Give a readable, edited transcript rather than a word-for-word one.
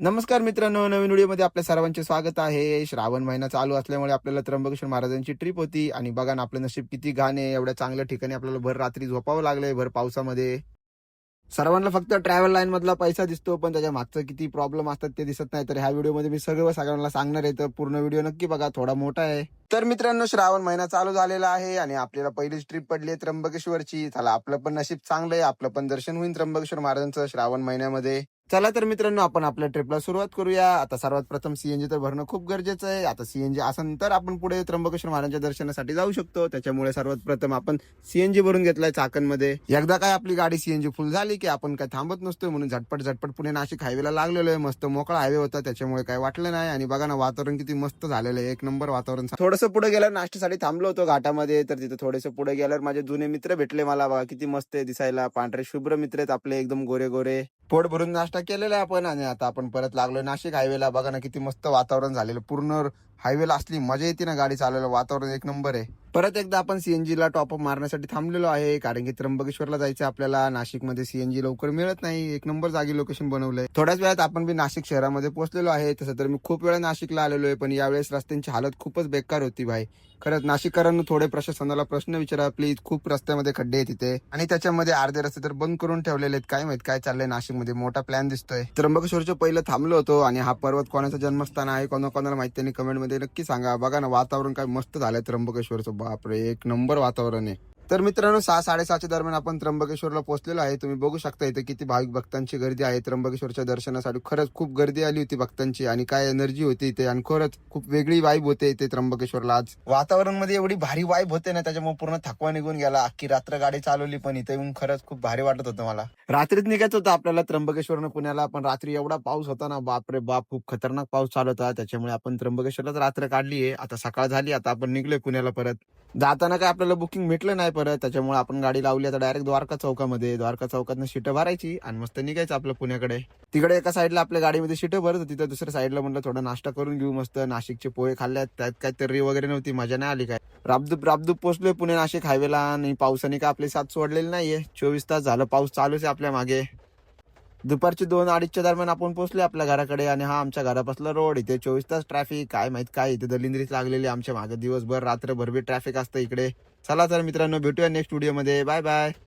नमस्कार मित्रांनो, नवीन व्हिडिओमध्ये आपल्या सर्वांचे स्वागत आहे. श्रावण महिना चालू असल्यामुळे आपल्याला त्र्यंबकेश्वर महाराजांची ट्रिप होती आणि बघा ना आपलं नशीब किती घाण आहे. एवढ्या चांगल्या ठिकाणी आपल्याला भर रात्री झोपावं लागलंय भर पावसामध्ये. सर्वांना फक्त ट्रॅव्हल लाईन मधला पैसा दिसतो, पण त्याच्या मागचं किती प्रॉब्लेम असतात ते दिसत नाही. तर ह्या व्हिडिओमध्ये मी सगळ्यांना सांगणार आहे, तर पूर्ण व्हिडिओ नक्की बघा, थोडा मोठा आहे. तर मित्रांनो, श्रावण महिना चालू झालेला आहे आणि आपल्याला पहिलीच ट्रिप पडली आहे त्र्यंबकेश्वरची. चला, आपलं पण नशीब चांगलं आहे, आपलं पण दर्शन होईल त्र्यंबकेश्वर महाराजांचं श्रावण महिन्यामध्ये. चला तर मित्रांनो, आपण आपल्या ट्रिपला सुरुवात करूया. आता सर्वात प्रथम सीएनजी तर भरणं खूप गरजेचं आहे. आता सीएनजी असेल तर आपण पुढे त्र्यंबकेश्वर महाराजांच्या दर्शनासाठी जाऊ शकतो. त्याच्यामुळे सर्वात प्रथम आपण सीएनजी भरून घेतलाय चाकणमध्ये. एकदा काय आपली गाडी सीएनजी फुल झाली की आपण काय थांबत नसतोय, म्हणून झटपट पुणे नाशिक हायवेला लागलेलो आहे. मस्त मोकळा हायवे होता, त्याच्यामुळे काय वाटलं नाही. आणि बघा ना, वातावरण किती मस्त झालेलं आहे, एक नंबर वातावरण. थोडंसं पुढे गेल्यावर नाश्त्यासाठी थांबलो होतो घाटामध्ये, तर तिथे थोडेसे पुढे गेल्यावर माझे जुने मित्र भेटले मला. बघा किती मस्त आहे दिसायला, पांढरे शुभ्र मित्र आहेत आपले, एकदम गोरे गोरे. पोट भरून नाश्ता केलेला आहे आपण आणि आता आपण परत लागलोय नाशिक हायवेला. बघा ना किती मस्त वातावरण झालेलं, पूर्ण हायवेला असली मजा येते ना गाडी चालवायला, वातावरण एक नंबर आहे. परत एकदा आपण सीएनजी ला टॉपअप मारण्यासाठी थांबलेलो आहे, कारण की त्र्यंबकेश्वरला जायचं आपल्याला. नाशिकमध्ये सीएनजी लवकर मिळत नाही, एक नंबर जागी लोकेशन बनवलंय. थोड्याच वेळात आपण बी नाशिक शहरामध्ये पोहोचलेलो आहे. तसं तर मी खूप वेळा नाशिकला आलेलो आहे, पण यावेळेस रस्त्यांची हालत खूपच बेकार होती भाई. खरंच नाशिककरांना थोडे प्रशासनाला प्रश्न विचारा प्लीज. खूप रस्त्यामध्ये खड्डे आहेत तिथे, आणि त्याच्यामध्ये अर्धे रस्ते तर बंद करून ठेवलेले आहेत. काय माहित काय चाललंय नाशिकमध्ये, मोठा प्लॅन दिसतोय. त्र्यंबकेश्वरच्या पहिलं थांबलो होतो, आणि हा पर्वत कोणाचं जन्मस्थान आहे, कोणाला माहिती त्यांनी कमेंटमध्ये नक्की सांगा. बघा ना वातावरण काय मस्त झालंय त्र्यंबकेश्वरचं, बापरे एक नंबर वातावरण आहे. तर मित्रांनो, 6-6:30च्या दरम्यान आपण त्र्यंबकेश्वरला पोहोचलेलो आहे. तुम्ही बघू शकता इथे किती भाविक भक्तांची गर्दी आहे त्र्यंबकेश्वरच्या दर्शनासाठी. खरंच खूप गर्दी आली होती भक्तांची, आणि काय एनर्जी होती इथे, आणि खरंच खूप वेगळी वाईब होते इथे त्र्यंबकेश्वरला. आज वातावरण मध्ये एवढी भारी वाईब होते ना, त्याच्यामुळे पूर्ण थकवा निघून गेला. अख्खी रात्र गाडी चालवली, पण इथे येऊन खरंच खूप भारी वाटत होतं मला. रात्रीत निघायचं होतं आपल्याला त्र्यंबकेश्वरनं पुण्याला, पण रात्री एवढा पाऊस होता ना, बापरे बाप, खूप खतरनाक पाऊस चालू होता. त्याच्यामुळे आपण त्र्यंबकेश्वरलाच रात्र काढलीये. आता सकाळ झाली, आता आपण निघलोय पुण्याला परत. जाताना काय आपल्याला बुकिंग भेटलं नाही परत, त्याच्यामुळे आपण गाडी लावली आता डायरेक्ट द्वारका चौकामध्ये. द्वारका चौकातनं सीटं भरायची आणि मस्त निघायचं आपलं पुण्याकडे. तिकडे एका साईडला आपल्या गाडीमध्ये सीटं भरत होती, तर दुसऱ्या साईडला म्हणलं थोडा नाश्ता करून घेऊ. मस्त नाशिकचे पोहे खाल्ल्यात, त्यात काय तर्री वगैरे नव्हती, मजा नाही आली काय. राबदूब पोहोचलोय पुणे नाशिक हायवेला, आणि पावसाने काय आपली साथ सोडलेली नाहीये. 24 तास झालं पाऊस चालूच आहे आपल्या मागे. दुपारची 2-2:30च्या दरम्यान आपण पोहोचले आपल्या घराकडे, आणि हा आमच्या घरापासला रोड. इथे 24 तास ट्रॅफिक, काय माहित काय इथे दलिंद्रीच लागलेली आमच्या मागे. दिवसभर रात्रभर बी ट्रॅफिक असतं इकडे. चला तर मित्रांनो, भेटूया नेक्स्ट व्हिडिओ मध्ये. Bye bye.